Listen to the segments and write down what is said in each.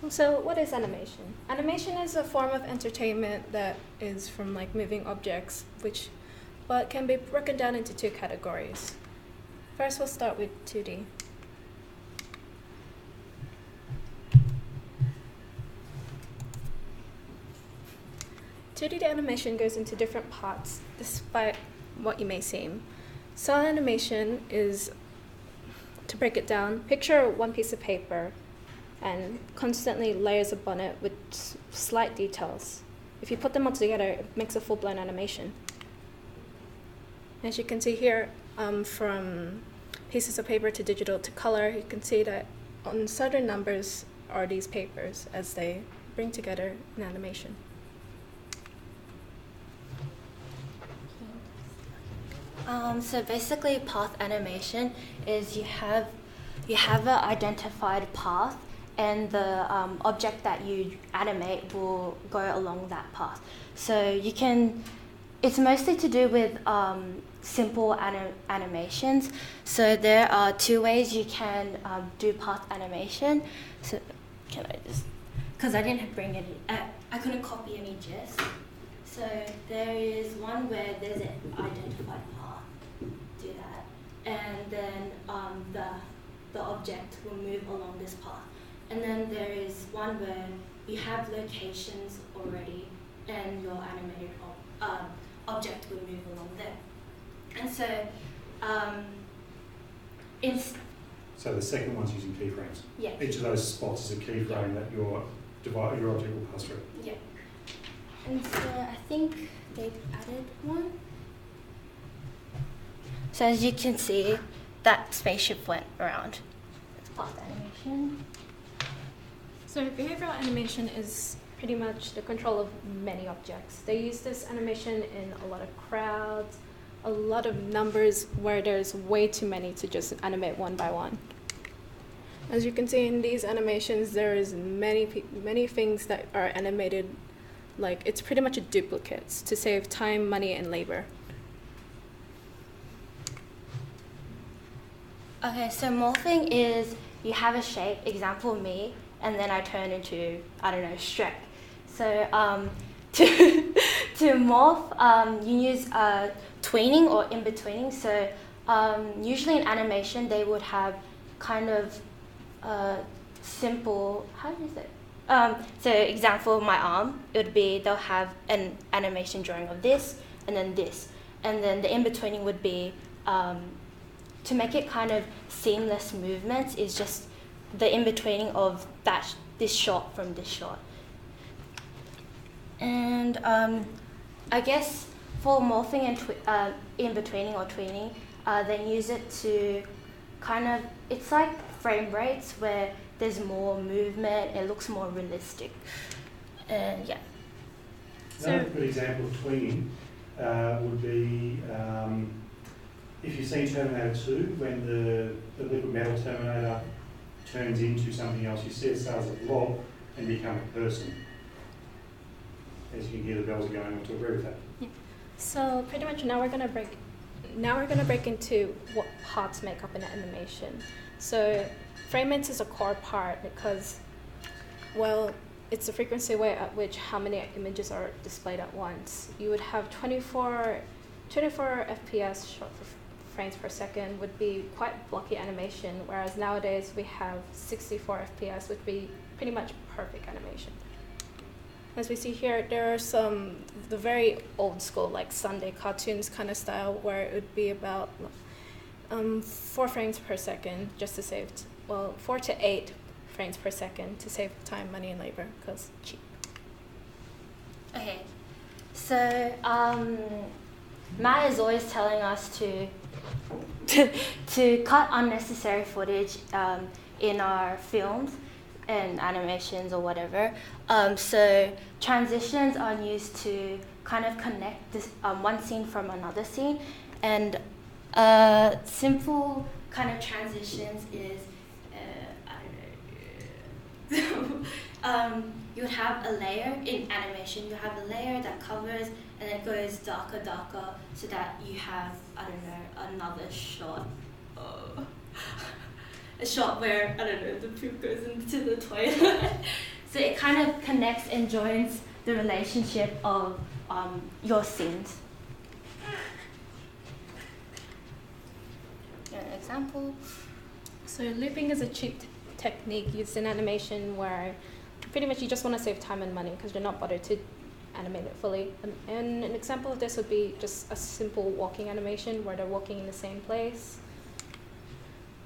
So what is animation? Animation is a form of entertainment that is from moving objects, but can be broken down into two categories. First, we'll start with 2D. Animation goes into different parts, despite what you may seem. So animation is, to break it down, picture one piece of paper and constantly layers upon it with slight details. If you put them all together, it makes a full-blown animation. As you can see here, from pieces of paper to digital to color, you can see that on certain numbers are these papers as they bring together an animation. So basically, path animation is you have an identified path, and the object that you animate will go along that path. So it's mostly to do with simple animations. So there are two ways you can do path animation. So can I just, because I didn't bring any, I couldn't copy any gist. So there is one where there's an identified path, do that, and then the object will move along this path. And then there is one where you have locations already, and your animated object will move along there. And so, so the second one's using keyframes. Yeah. Each of those spots is a keyframe that your object will pass through. Yeah. And so I think they've added one. So as you can see, that spaceship went around. It's path animation. So behavioral animation is pretty much the control of many objects. They use this animation in a lot of crowds, a lot of numbers where there's way too many to just animate one by one. As you can see in these animations, there is many things that are animated. It's pretty much a duplicate to save time, money, and labor. Okay, so morphing is you have a shape, example me, and then I turn into, I don't know, Shrek. So to morph, you use tweening or in-betweening. So usually in animation, they would have kind of simple, how do you say it? So example, my arm, it would be, they'll have an animation drawing of this, and then this. And then the in-betweening would be, to make it kind of seamless movements, is just the in-betweening of this shot from this shot. And I guess for morphing and in-betweening or tweening, they use it to kind of, it's like frame rates where there's more movement, it looks more realistic. And yeah. Another good example of tweening would be if you've seen Terminator 2, when the liquid metal Terminator turns into something else, you see it starts as a blob and become a person. As you can hear, the bells are going on to agree with that. Yeah. So pretty much now we're gonna break into what parts make up an animation. So frame rates is a core part because, well, it's the frequency rate at which how many images are displayed at once. You would have 24 FPS shot for frames per second would be quite blocky animation, whereas nowadays we have 64 FPS, which would be pretty much perfect animation. As we see here, there are the very old school, like Sunday cartoons kind of style, where it would be about 4 frames per second just to save, 4 to 8 frames per second to save time, money, and labor, because cheap. Okay, so Matt is always telling us to cut unnecessary footage in our films and animations or whatever. So transitions are used to kind of connect this one scene from another scene, and simple kind of transitions is you would have a layer in animation. You have a layer that covers and it goes darker, so that you have, I don't know, another shot. A shot where, I don't know, the poop goes into the toilet. So it kind of connects and joins the relationship of your scenes. An example. So looping is a cheap technique used in animation where pretty much you just want to save time and money because you're not bothered to animate it fully. And an example of this would be just a simple walking animation where they're walking in the same place,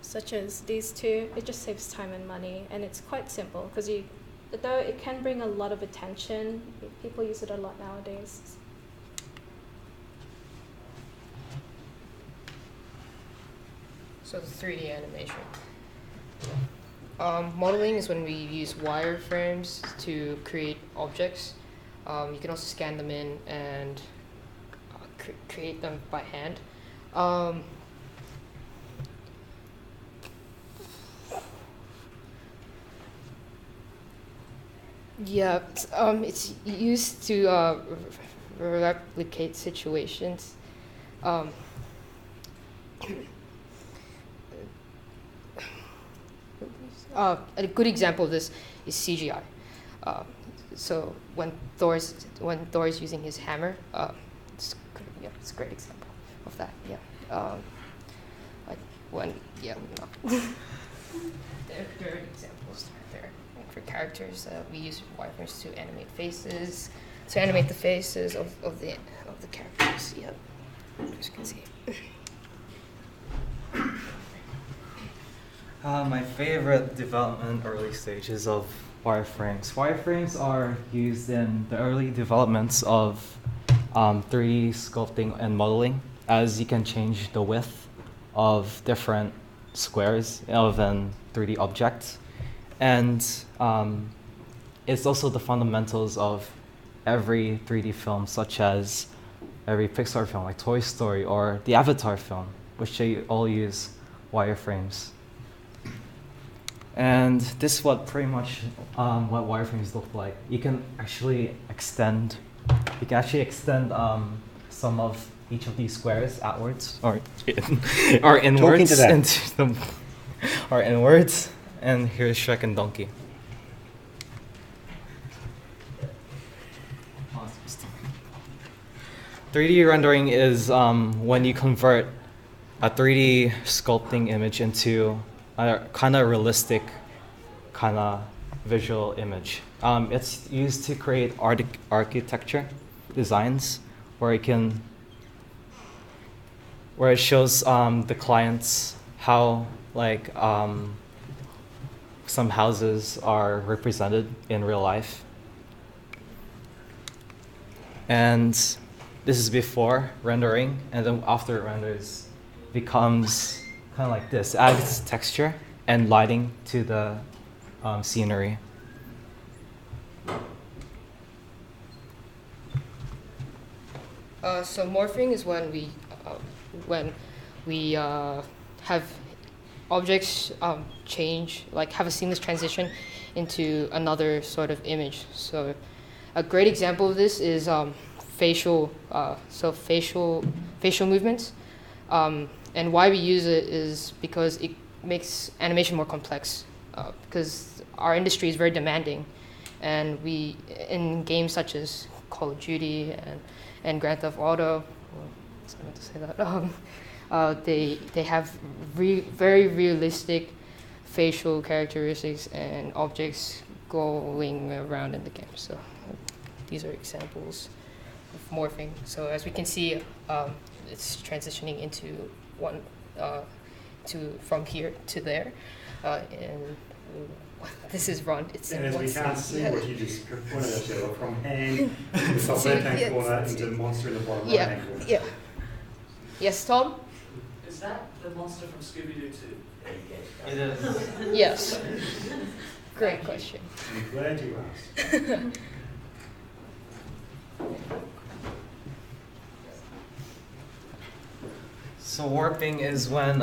such as these two. It just saves time and money, and it's quite simple because though it can bring a lot of attention, people use it a lot nowadays. So the 3D animation. Modeling is when we use wireframes to create objects. You can also scan them in and create them by hand. Yeah, it's used to replicate situations. A good example of this is CGI. So when Thor's using his hammer, it's a great example of that. Yeah, like when no. There are examples there for characters. We use wireframes to animate faces, the faces of the characters. Yeah, as you can see. My favorite development early stages of wireframes. Wireframes are used in the early developments of 3D sculpting and modeling, as you can change the width of different squares of an 3D object. And it's also the fundamentals of every 3D film, such as every Pixar film like Toy Story or the Avatar film, which they all use wireframes. And this is what pretty much what wireframes look like. You can actually extend some of each of these squares outwards or inwards into them, or inwards. And here's Shrek and Donkey. 3D rendering is when you convert a 3D sculpting image into a kind of realistic, kind of visual image. It's used to create architecture designs where it shows the clients how some houses are represented in real life. And this is before rendering, and then after it renders, becomes kind of like this, adds texture and lighting to the scenery. So morphing is when we have objects change, like have a seamless transition into another sort of image. So a great example of this is facial movements. And why we use it is because it makes animation more complex. Because our industry is very demanding, and we in games such as Call of Duty and Grand Theft Auto, I meant to say that. They have very realistic facial characteristics and objects going around in the game. So these are examples of morphing. So as we can see, it's transitioning into one from here to there, and this is Ron. It's and as we can't see what you just pointed out, Sheila, from hand in the top left-hand corner into monster in the bottom right-hand corner. Yeah. Yes, Tom? Is that the monster from Scooby-Doo 2? It is. Yes. Great question. I'm glad you asked. So warping is when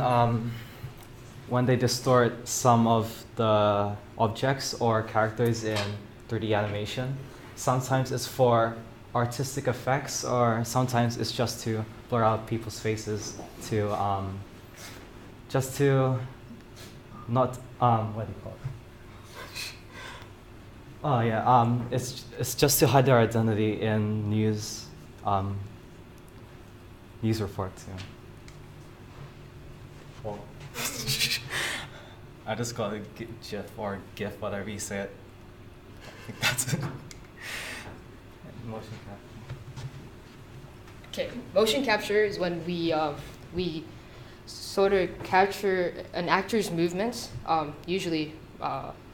they distort some of the objects or characters in 3D animation. Sometimes it's for artistic effects, or sometimes it's just to blur out people's faces to just to not what do you call it? Oh yeah, it's just to hide their identity in news reports. Yeah. Well, I just got a GIF or GIF, whatever you say it. I think that's it. Motion capture. Okay, motion capture is when we sort of capture an actor's movements, usually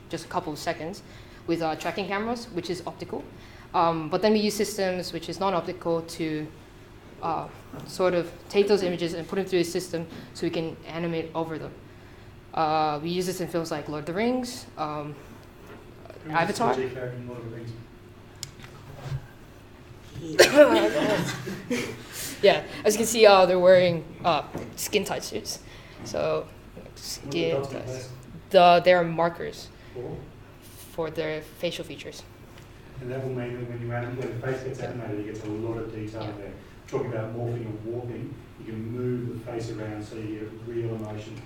just a couple of seconds, with tracking cameras, which is optical. But then we use systems which is non-optical to sort of take those images and put them through a system so we can animate over them. We use this in films like Lord of the Rings, Avatar. Yeah, as you can see, they're wearing skin tight suits. So, skin tight. They are markers for their facial features. And that will mean that when the face gets animated, it gets a lot of detail in there. Talking about morphing and warping, you can move the face around so you get real emotion.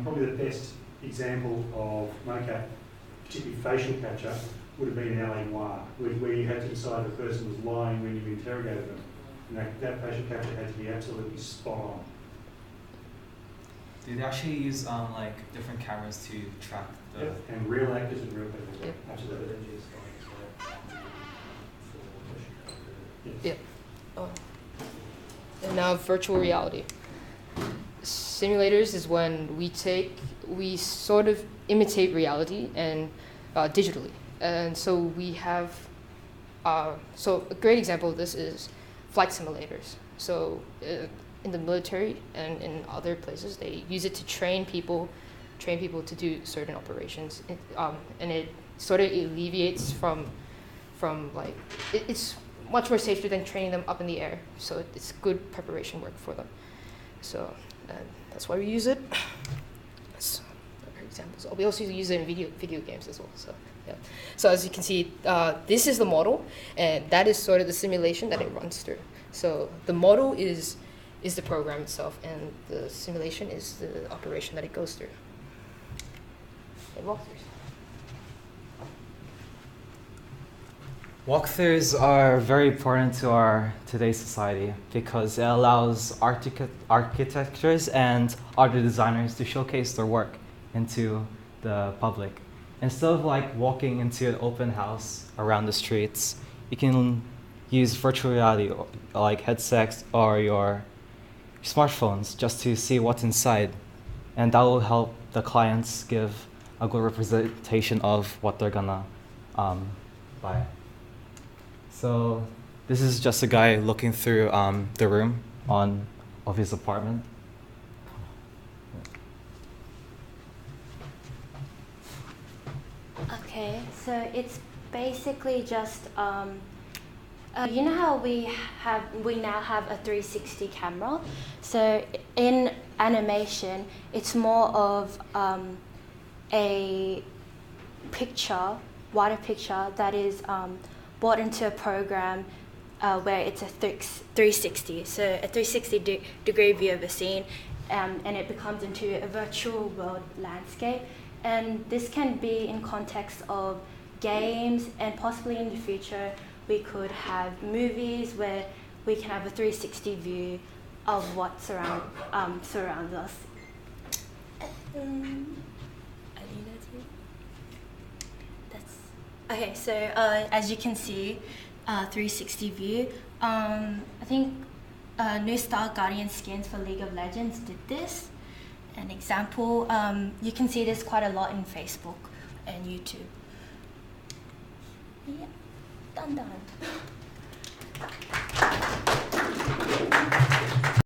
Probably the best example of mocap, particularly facial capture, would have been in LA Noire, where you had to decide if the person was lying when you interrogated them. And that facial capture had to be absolutely spot on. Do they actually use like different cameras to track the... Yep. And real actors and real people. Yep. Absolutely. Yeah. And now virtual reality. Simulators is when we sort of imitate reality and digitally. And so we have, so a great example of this is flight simulators. So in the military and in other places, they use it to train people to do certain operations. And it sort of alleviates from like, it's much more safer than training them up in the air. So it's good preparation work for them. So that's why we use it. That's other examples. We also use it in video games as well. So yeah. So as you can see, this is the model, and that is sort of the simulation that it runs through. So the model is the program itself, and the simulation is the operation that it goes through. And walkthroughs. Walkthroughs are very important to our today's society because it allows architectures and other designers to showcase their work into the public. Instead of like walking into an open house around the streets, you can use virtual reality like headsets or your smartphones just to see what's inside. And that will help the clients give a good representation of what they're gonna buy. So this is just a guy looking through the room of his apartment. Okay, so it's basically just you know how we now have a 360 camera. So in animation, it's more of a picture, wider picture that is brought into a program where it's a 360. So a 360 degree view of a scene, and it becomes into a virtual world landscape. And this can be in context of games, and possibly in the future we could have movies where we can have a 360 view of what surrounds us. Okay, so as you can see, 360 view. I think New Star Guardian skins for League of Legends did this. An example, you can see this quite a lot in Facebook and YouTube. Yeah, done.